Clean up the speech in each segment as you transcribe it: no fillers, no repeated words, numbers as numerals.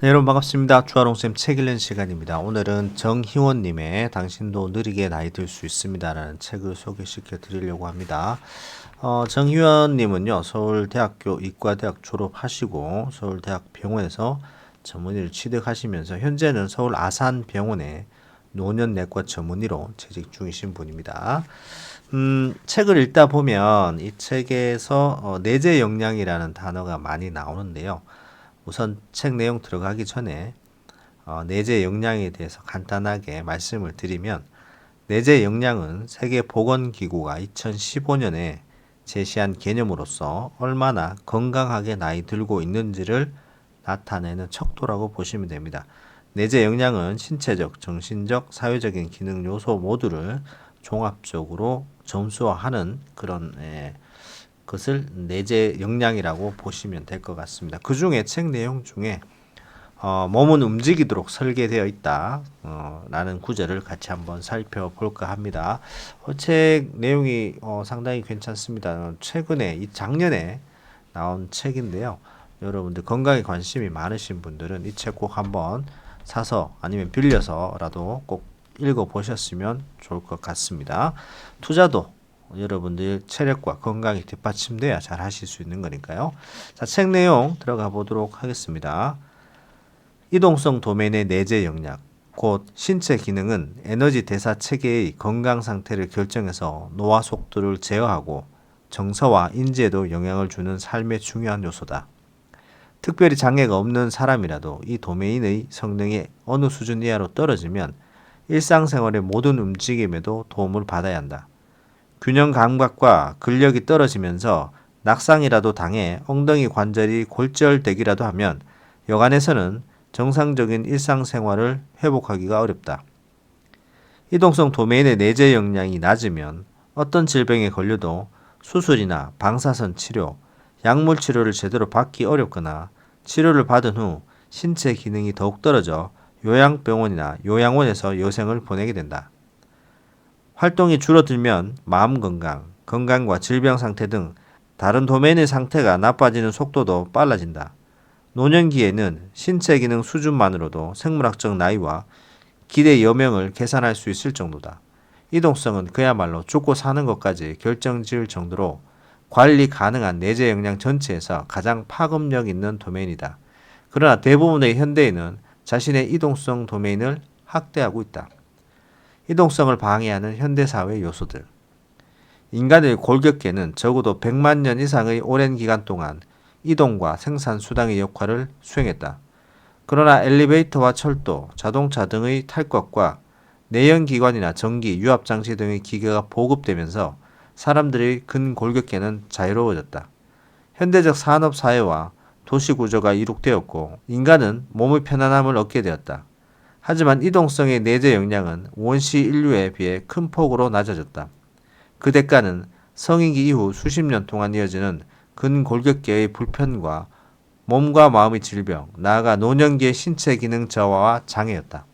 네, 여러분 반갑습니다. 주아롱쌤 책 읽는 시간입니다. 오늘은 정희원님의 당신도 느리게 나이 들 수 있습니다 라는 책을 소개시켜 드리려고 합니다. 정희원님은요, 서울대학교 이과대학 졸업하시고 서울대학병원에서 전문의를 취득하시면서 현재는 서울 아산병원의 노년내과 전문의로 재직 중이신 분입니다. 책을 읽다 보면 이 책에서 내재 역량이라는 단어가 많이 나오는데요. 우선 책 내용 들어가기 전에 내재 역량에 대해서 간단하게 말씀을 드리면, 내재 역량은 세계보건기구가 2015년에 제시한 개념으로서 얼마나 건강하게 나이 들고 있는지를 나타내는 척도라고 보시면 됩니다. 내재 역량은 신체적, 정신적, 사회적인 기능 요소 모두를 종합적으로 점수화하는 그런 것을 내재 역량이라고 보시면 될 것 같습니다. 그 중에 책 내용 중에 몸은 움직이도록 설계되어 있다 라는 구절을 같이 한번 살펴볼까 합니다. 책 내용이 상당히 괜찮습니다. 최근에 작년에 나온 책인데요. 여러분들 건강에 관심이 많으신 분들은 이 책 꼭 한번 사서 아니면 빌려서라도 꼭 읽어보셨으면 좋을 것 같습니다. 투자도 여러분들 체력과 건강이 뒷받침돼야 잘 하실 수 있는 거니까요. 자, 책 내용 들어가 보도록 하겠습니다. 이동성 도메인의 내재 역량, 곧 신체 기능은 에너지 대사 체계의 건강 상태를 결정해서 노화 속도를 제어하고 정서와 인지에도 영향을 주는 삶의 중요한 요소다. 특별히 장애가 없는 사람이라도 이 도메인의 성능이 어느 수준 이하로 떨어지면 일상생활의 모든 움직임에도 도움을 받아야 한다. 균형 감각과 근력이 떨어지면서 낙상이라도 당해 엉덩이 관절이 골절되기라도 하면 여간에서는 정상적인 일상생활을 회복하기가 어렵다. 이동성 도메인의 내재 역량이 낮으면 어떤 질병에 걸려도 수술이나 방사선 치료, 약물 치료를 제대로 받기 어렵거나 치료를 받은 후 신체 기능이 더욱 떨어져 요양병원이나 요양원에서 여생을 보내게 된다. 활동이 줄어들면 마음 건강, 건강과 질병 상태 등 다른 도메인의 상태가 나빠지는 속도도 빨라진다. 노년기에는 신체 기능 수준만으로도 생물학적 나이와 기대 여명을 계산할 수 있을 정도다. 이동성은 그야말로 죽고 사는 것까지 결정지을 정도로 관리 가능한 내재 역량 전체에서 가장 파급력 있는 도메인이다. 그러나 대부분의 현대인은 자신의 이동성 도메인을 학대하고 있다. 이동성을 방해하는 현대사회 요소들. 인간의 골격계는 적어도 100만 년 이상의 오랜 기간 동안 이동과 생산 수단의 역할을 수행했다. 그러나 엘리베이터와 철도, 자동차 등의 탈 것과 내연기관이나 전기, 유압장치 등의 기계가 보급되면서 사람들의 근골격계는 자유로워졌다. 현대적 산업사회와 도시구조가 이룩되었고 인간은 몸의 편안함을 얻게 되었다. 하지만 이동성의 내재 역량은 원시 인류에 비해 큰 폭으로 낮아졌다. 그 대가는 성인기 이후 수십 년 동안 이어지는 근골격계의 불편과 몸과 마음의 질병, 나아가 노년기의 신체 기능 저하와 장애였다.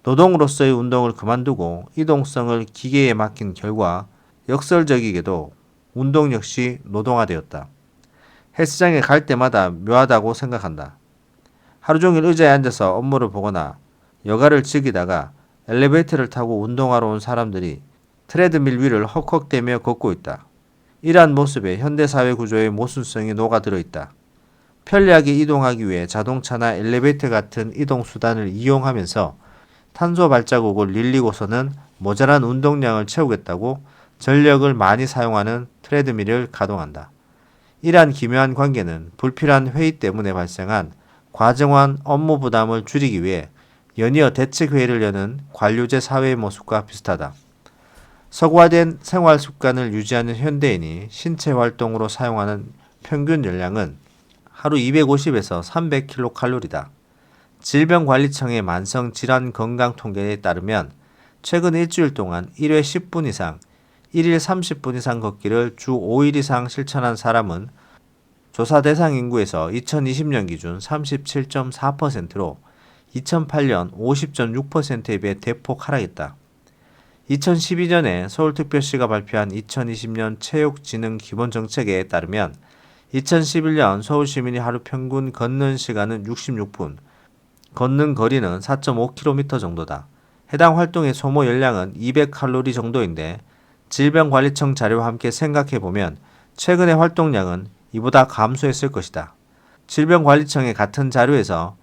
노동으로서의 운동을 그만두고 이동성을 기계에 맡긴 결과 역설적이게도 운동 역시 노동화되었다. 헬스장에 갈 때마다 묘하다고 생각한다. 하루 종일 의자에 앉아서 업무를 보거나 여가를 즐기다가 엘리베이터를 타고 운동하러 온 사람들이 트레드밀 위를 헉헉대며 걷고 있다. 이러한 모습에 현대사회 구조의 모순성이 녹아들어 있다. 편리하게 이동하기 위해 자동차나 엘리베이터 같은 이동수단을 이용하면서 탄소 발자국을 늘리고서는 모자란 운동량을 채우겠다고 전력을 많이 사용하는 트레드밀을 가동한다. 이러한 기묘한 관계는 불필요한 회의 때문에 발생한 과정한 업무 부담을 줄이기 위해 연이어 대책회의를 여는 관료제 사회의 모습과 비슷하다. 서구화된 생활 습관을 유지하는 현대인이 신체 활동으로 사용하는 평균 열량은 하루 250에서 300kcal다. 질병관리청의 만성질환건강통계에 따르면 최근 일주일 동안 1회 10분 이상, 1일 30분 이상 걷기를 주 5일 이상 실천한 사람은 조사 대상 인구에서 2020년 기준 37.4%로 2008년 50.6%에 비해 대폭 하락했다. 2012년에 서울특별시가 발표한 2020년 체육진흥기본정책에 따르면 2011년 서울 시민이 하루 평균 걷는 시간은 66분, 걷는 거리는 4.5km 정도다. 해당 활동의 소모 열량은 200칼로리 정도인데 질병관리청 자료와 함께 생각해보면 최근의 활동량은 이보다 감소했을 것이다. 질병관리청의 같은 자료에서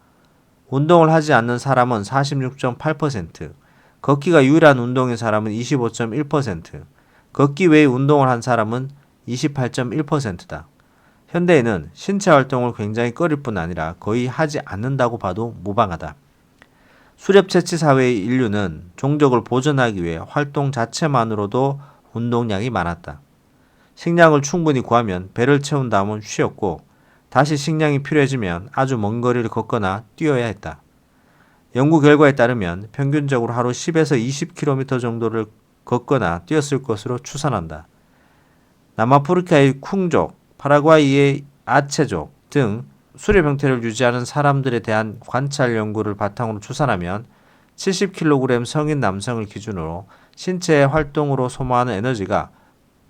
운동을 하지 않는 사람은 46.8%, 걷기가 유일한 운동인 사람은 25.1%, 걷기 외에 운동을 한 사람은 28.1%다. 현대인은 신체 활동을 굉장히 꺼릴 뿐 아니라 거의 하지 않는다고 봐도 무방하다. 수렵채취 사회의 인류는 종족을 보존하기 위해 활동 자체만으로도 운동량이 많았다. 식량을 충분히 구하면 배를 채운 다음은 쉬었고 다시 식량이 필요해지면 아주 먼 거리를 걷거나 뛰어야 했다. 연구 결과에 따르면 평균적으로 하루 10에서 20km 정도를 걷거나 뛰었을 것으로 추산한다. 남아프리카의 쿵족, 파라과이의 아체족 등 수렵 형태를 유지하는 사람들에 대한 관찰 연구를 바탕으로 추산하면 70kg 성인 남성을 기준으로 신체 활동으로 소모하는 에너지가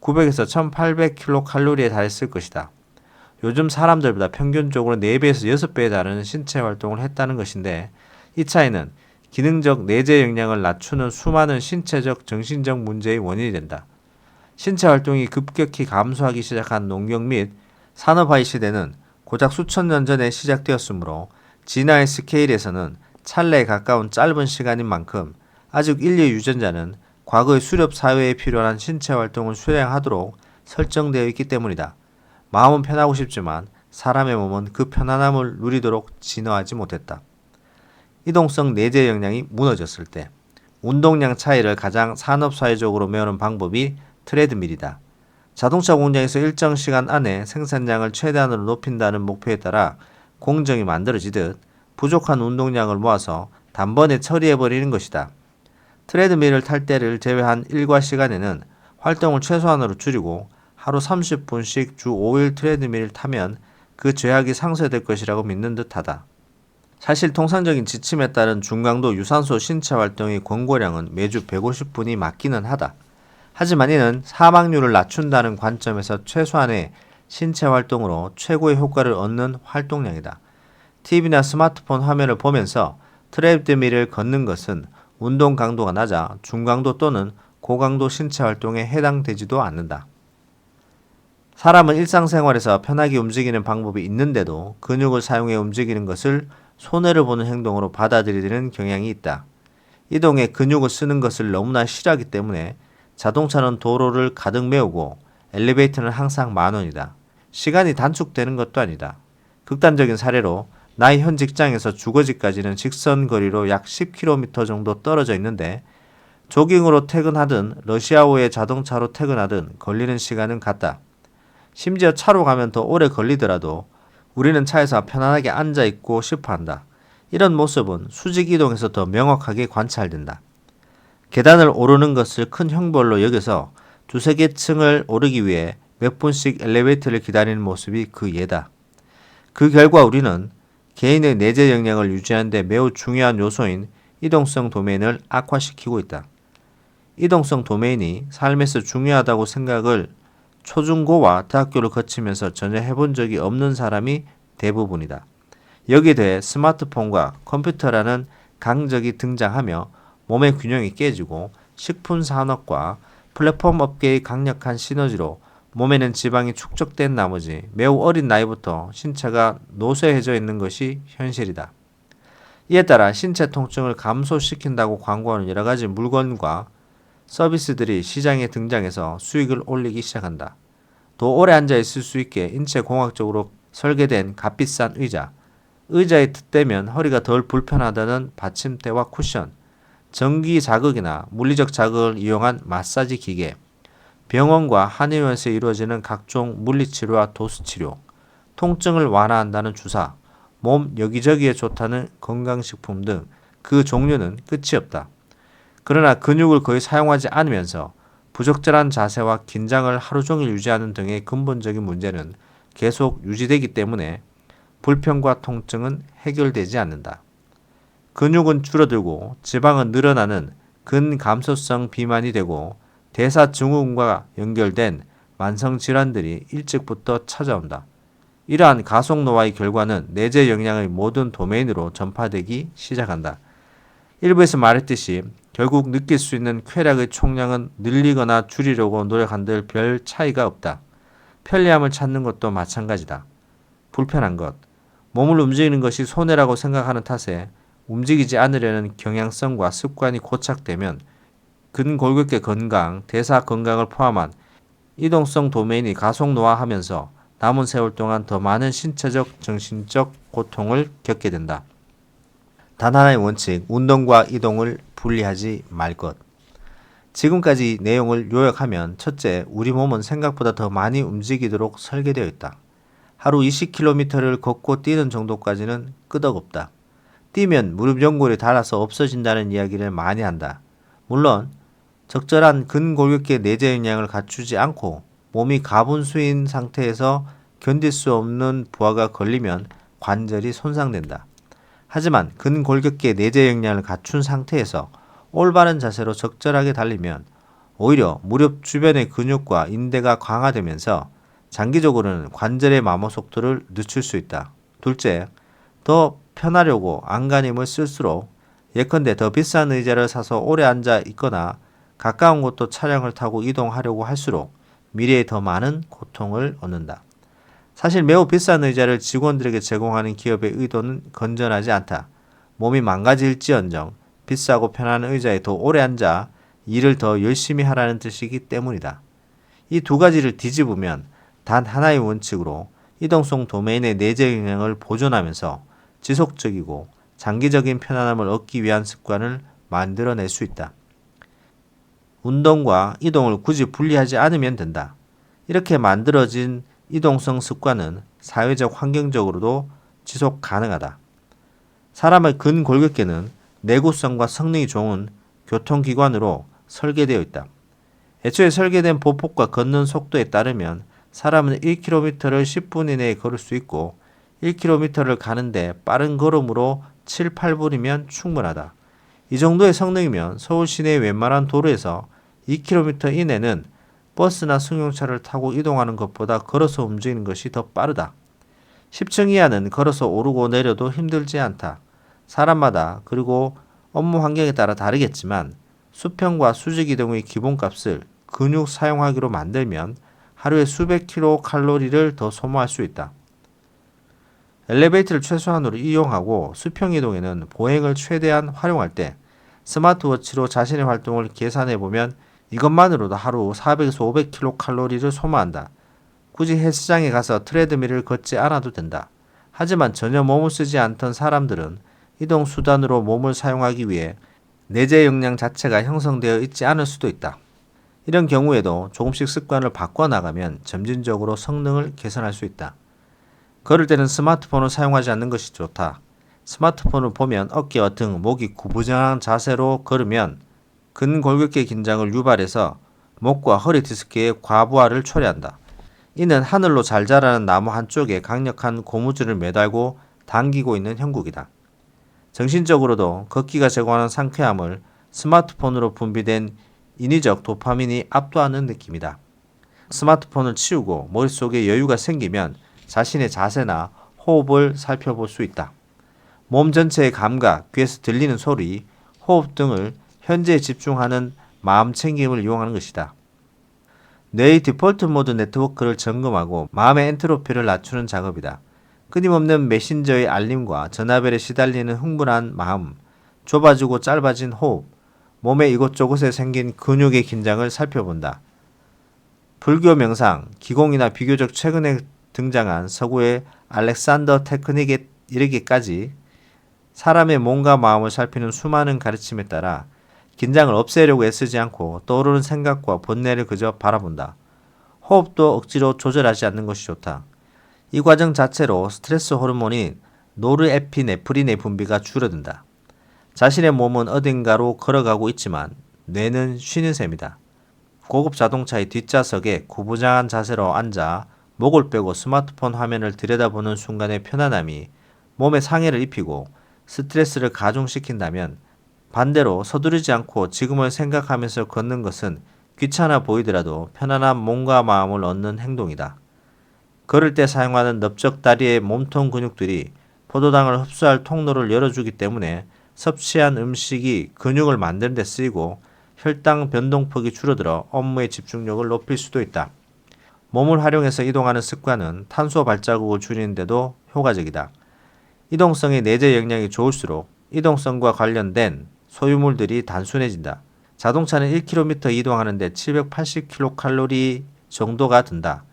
900에서 1800kcal에 달했을 것이다. 요즘 사람들보다 평균적으로 4배에서 6배에 달하는 신체 활동을 했다는 것인데 이 차이는 기능적 내재 역량을 낮추는 수많은 신체적, 정신적 문제의 원인이 된다. 신체 활동이 급격히 감소하기 시작한 농경 및 산업화의 시대는 고작 수천 년 전에 시작되었으므로 진화의 스케일에서는 찰나에 가까운 짧은 시간인 만큼 아직 인류 유전자는 과거의 수렵 사회에 필요한 신체 활동을 수행하도록 설정되어 있기 때문이다. 마음은 편하고 싶지만 사람의 몸은 그 편안함을 누리도록 진화하지 못했다. 이동성 내재 역량이 무너졌을 때 운동량 차이를 가장 산업사회적으로 메우는 방법이 트레드밀이다. 자동차 공장에서 일정 시간 안에 생산량을 최대한으로 높인다는 목표에 따라 공정이 만들어지듯 부족한 운동량을 모아서 단번에 처리해버리는 것이다. 트레드밀을 탈 때를 제외한 일과 시간에는 활동을 최소한으로 줄이고 하루 30분씩 주 5일 트레드밀을 타면 그 죄악이 상쇄될 것이라고 믿는 듯하다. 사실 통상적인 지침에 따른 중강도 유산소 신체 활동의 권고량은 매주 150분이 맞기는 하다. 하지만 이는 사망률을 낮춘다는 관점에서 최소한의 신체 활동으로 최고의 효과를 얻는 활동량이다. TV나 스마트폰 화면을 보면서 트레드밀을 걷는 것은 운동 강도가 낮아 중강도 또는 고강도 신체 활동에 해당되지도 않는다. 사람은 일상생활에서 편하게 움직이는 방법이 있는데도 근육을 사용해 움직이는 것을 손해를 보는 행동으로 받아들이는 경향이 있다. 이동에 근육을 쓰는 것을 너무나 싫어하기 때문에 자동차는 도로를 가득 메우고 엘리베이터는 항상 10,000원이다. 시간이 단축되는 것도 아니다. 극단적인 사례로 나의 현 직장에서 주거지까지는 직선 거리로 약 10km 정도 떨어져 있는데 조깅으로 퇴근하든 러시아호의 자동차로 퇴근하든 걸리는 시간은 같다. 심지어 차로 가면 더 오래 걸리더라도 우리는 차에서 편안하게 앉아있고 싶어한다. 이런 모습은 수직 이동에서 더 명확하게 관찰된다. 계단을 오르는 것을 큰 형벌로 여겨서 두세 개 층을 오르기 위해 몇 분씩 엘리베이터를 기다리는 모습이 그 예다. 그 결과 우리는 개인의 내재 역량을 유지하는 데 매우 중요한 요소인 이동성 도메인을 악화시키고 있다. 이동성 도메인이 삶에서 중요하다고 생각을 초중고와 대학교를 거치면서 전혀 해본 적이 없는 사람이 대부분이다. 여기에 대해 스마트폰과 컴퓨터라는 강적이 등장하며 몸의 균형이 깨지고 식품 산업과 플랫폼 업계의 강력한 시너지로 몸에는 지방이 축적된 나머지 매우 어린 나이부터 신체가 노쇠해져 있는 것이 현실이다. 이에 따라 신체 통증을 감소시킨다고 광고하는 여러 가지 물건과 서비스들이 시장에 등장해서 수익을 올리기 시작한다. 더 오래 앉아 있을 수 있게 인체공학적으로 설계된 값비싼 의자, 의자에 덧대면 허리가 덜 불편하다는 받침대와 쿠션, 전기 자극이나 물리적 자극을 이용한 마사지 기계, 병원과 한의원에서 이루어지는 각종 물리치료와 도수치료, 통증을 완화한다는 주사, 몸 여기저기에 좋다는 건강식품 등 그 종류는 끝이 없다. 그러나 근육을 거의 사용하지 않으면서 부적절한 자세와 긴장을 하루 종일 유지하는 등의 근본적인 문제는 계속 유지되기 때문에 불편과 통증은 해결되지 않는다. 근육은 줄어들고 지방은 늘어나는 근감소성 비만이 되고 대사증후군과 연결된 만성질환들이 일찍부터 찾아온다. 이러한 가속노화의 결과는 내재 역량의 모든 도메인으로 전파되기 시작한다. 일부에서 말했듯이 결국 느낄 수 있는 쾌락의 총량은 늘리거나 줄이려고 노력한들 별 차이가 없다. 편리함을 찾는 것도 마찬가지다. 불편한 것, 몸을 움직이는 것이 손해라고 생각하는 탓에 움직이지 않으려는 경향성과 습관이 고착되면 근골격계 건강, 대사 건강을 포함한 이동성 도메인이 가속노화하면서 남은 세월 동안 더 많은 신체적, 정신적 고통을 겪게 된다. 단 하나의 원칙, 운동과 이동을 분리하지 말 것. 지금까지 내용을 요약하면 첫째, 우리 몸은 생각보다 더 많이 움직이도록 설계되어 있다. 하루 20km를 걷고 뛰는 정도까지는 끄덕없다. 뛰면 무릎 연골이 닳아서 없어진다는 이야기를 많이 한다. 물론 적절한 근골격계 내재 역량을 갖추지 않고 몸이 가분수인 상태에서 견딜 수 없는 부하가 걸리면 관절이 손상된다. 하지만 근골격계 내재 역량을 갖춘 상태에서 올바른 자세로 적절하게 달리면 오히려 무릎 주변의 근육과 인대가 강화되면서 장기적으로는 관절의 마모 속도를 늦출 수 있다. 둘째, 더 편하려고 안간힘을 쓸수록 예컨대 더 비싼 의자를 사서 오래 앉아 있거나 가까운 곳도 차량을 타고 이동하려고 할수록 미래에 더 많은 고통을 얻는다. 사실 매우 비싼 의자를 직원들에게 제공하는 기업의 의도는 건전하지 않다. 몸이 망가질지언정 비싸고 편한 의자에 더 오래 앉아 일을 더 열심히 하라는 뜻이기 때문이다. 이 두 가지를 뒤집으면 단 하나의 원칙으로 이동성 도메인의 내재 역량을 보존하면서 지속적이고 장기적인 편안함을 얻기 위한 습관을 만들어낼 수 있다. 운동과 이동을 굳이 분리하지 않으면 된다. 이렇게 만들어진 이동성 습관은 사회적 환경적으로도 지속 가능하다. 사람의 근골격계는 내구성과 성능이 좋은 교통기관으로 설계되어 있다. 애초에 설계된 보폭과 걷는 속도에 따르면 사람은 1km를 10분 이내에 걸을 수 있고 1km를 가는데 빠른 걸음으로 7, 8분이면 충분하다. 이 정도의 성능이면 서울 시내의 웬만한 도로에서 2km 이내는 버스나 승용차를 타고 이동하는 것보다 걸어서 움직이는 것이 더 빠르다. 10층 이하는 걸어서 오르고 내려도 힘들지 않다. 사람마다 그리고 업무 환경에 따라 다르겠지만 수평과 수직 이동의 기본값을 근육 사용하기로 만들면 하루에 수백 킬로칼로리를 더 소모할 수 있다. 엘리베이터를 최소한으로 이용하고 수평 이동에는 보행을 최대한 활용할 때 스마트워치로 자신의 활동을 계산해 보면 이것만으로도 하루 400에서 500kcal를 소모한다. 굳이 헬스장에 가서 트레드밀을 걷지 않아도 된다. 하지만 전혀 몸을 쓰지 않던 사람들은 이동 수단으로 몸을 사용하기 위해 내재 역량 자체가 형성되어 있지 않을 수도 있다. 이런 경우에도 조금씩 습관을 바꿔나가면 점진적으로 성능을 개선할 수 있다. 걸을 때는 스마트폰을 사용하지 않는 것이 좋다. 스마트폰을 보면 어깨와 등, 목이 구부정한 자세로 걸으면 근골격계 긴장을 유발해서 목과 허리 디스크의 과부하를 초래한다. 이는 하늘로 잘 자라는 나무 한쪽에 강력한 고무줄을 매달고 당기고 있는 형국이다. 정신적으로도 걷기가 제공하는 상쾌함을 스마트폰으로 분비된 인위적 도파민이 압도하는 느낌이다. 스마트폰을 치우고 머릿속에 여유가 생기면 자신의 자세나 호흡을 살펴볼 수 있다. 몸 전체의 감각, 귀에서 들리는 소리, 호흡 등을 현재에 집중하는 마음 챙김을 이용하는 것이다. 뇌의 디폴트 모드 네트워크를 점검하고 마음의 엔트로피를 낮추는 작업이다. 끊임없는 메신저의 알림과 전화벨에 시달리는 흥분한 마음, 좁아지고 짧아진 호흡, 몸의 이곳저곳에 생긴 근육의 긴장을 살펴본다. 불교 명상, 기공이나 비교적 최근에 등장한 서구의 알렉산더 테크닉에 이르기까지 사람의 몸과 마음을 살피는 수많은 가르침에 따라 긴장을 없애려고 애쓰지 않고 떠오르는 생각과 번뇌를 그저 바라본다. 호흡도 억지로 조절하지 않는 것이 좋다. 이 과정 자체로 스트레스 호르몬인 노르에피네프린의 분비가 줄어든다. 자신의 몸은 어딘가로 걸어가고 있지만 뇌는 쉬는 셈이다. 고급 자동차의 뒷좌석에 구부정한 자세로 앉아 목을 빼고 스마트폰 화면을 들여다보는 순간의 편안함이 몸에 상해를 입히고 스트레스를 가중시킨다면 반대로 서두르지 않고 지금을 생각하면서 걷는 것은 귀찮아 보이더라도 편안한 몸과 마음을 얻는 행동이다. 걸을 때 사용하는 넓적 다리의 몸통 근육들이 포도당을 흡수할 통로를 열어주기 때문에 섭취한 음식이 근육을 만드는 데 쓰이고 혈당 변동폭이 줄어들어 업무의 집중력을 높일 수도 있다. 몸을 활용해서 이동하는 습관은 탄소 발자국을 줄이는 데도 효과적이다. 이동성의 내재 역량이 좋을수록 이동성과 관련된 소유물들이 단순해진다. 자동차는 1km 이동하는데 780kcal 정도가 든다.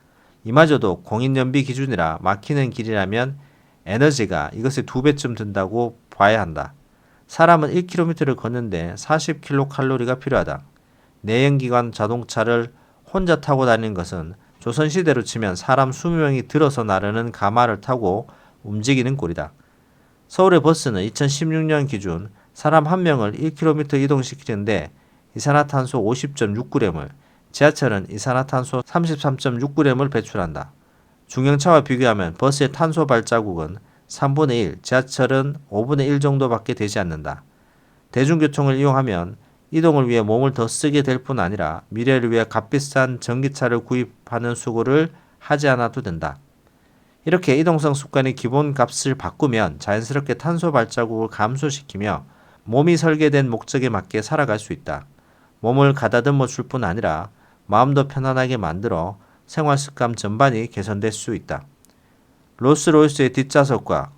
이마저도 공인연비 기준이라 막히는 길이라면 에너지가 이것의 2배쯤 든다고 봐야 한다. 사람은 1km를 걷는데 40kcal가 필요하다. 내연기관 자동차를 혼자 타고 다니는 것은 조선시대로 치면 사람 20명이 들어서 나르는 가마를 타고 움직이는 꼴이다. 서울의 버스는 2016년 기준 사람 1명을 1km 이동시키는데 이산화탄소 50.6g을, 지하철은 이산화탄소 33.6g을 배출한다. 중형차와 비교하면 버스의 탄소 발자국은 3분의 1, 지하철은 5분의 1 정도밖에 되지 않는다. 대중교통을 이용하면 이동을 위해 몸을 더 쓰게 될 뿐 아니라 미래를 위해 값비싼 전기차를 구입하는 수고를 하지 않아도 된다. 이렇게 이동성 습관의 기본 값을 바꾸면 자연스럽게 탄소 발자국을 감소시키며 몸이 설계된 목적에 맞게 살아갈 수 있다. 몸을 가다듬어 줄 뿐 아니라 마음도 편안하게 만들어 생활 습관 전반이 개선될 수 있다. 롤스로이스의 뒷좌석과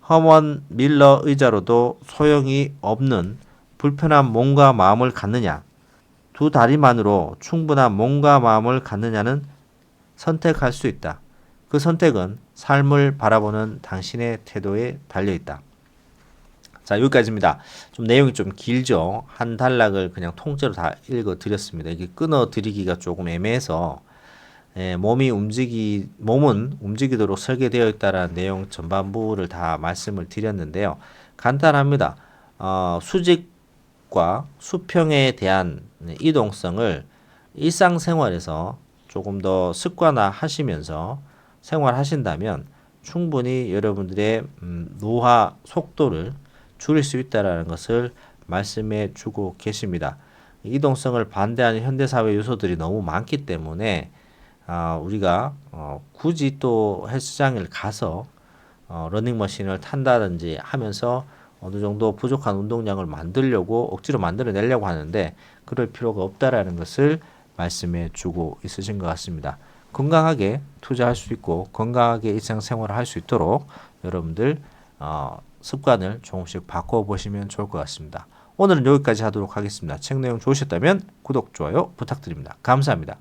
허먼 밀러 의자로도 소용이 없는 불편한 몸과 마음을 갖느냐, 두 다리만으로 충분한 몸과 마음을 갖느냐는 선택할 수 있다. 그 선택은 삶을 바라보는 당신의 태도에 달려있다. 자, 여기까지입니다. 좀 내용이 좀 길죠. 한 단락을 그냥 통째로 다 읽어드렸습니다. 이게 끊어드리기가 조금 애매해서 몸은 움직이도록 설계되어 있다라는 내용 전반부를 다 말씀을 드렸는데요. 간단합니다. 수직과 수평에 대한 이동성을 일상생활에서 조금 더 습관화하시면서 생활하신다면 충분히 여러분들의 노화 속도를 줄일 수 있다는 것을 말씀해 주고 계십니다. 이동성을 반대하는 현대사회 요소들이 너무 많기 때문에 우리가 굳이 또 헬스장을 가서 러닝머신을 탄다든지 하면서 어느 정도 부족한 운동량을 만들려고 억지로 만들어내려고 하는데 그럴 필요가 없다라는 것을 말씀해 주고 있으신 것 같습니다. 건강하게 투자할 수 있고 건강하게 일상생활을 할 수 있도록 여러분들 습관을 조금씩 바꿔보시면 좋을 것 같습니다. 오늘은 여기까지 하도록 하겠습니다. 책 내용 좋으셨다면 구독, 좋아요 부탁드립니다. 감사합니다.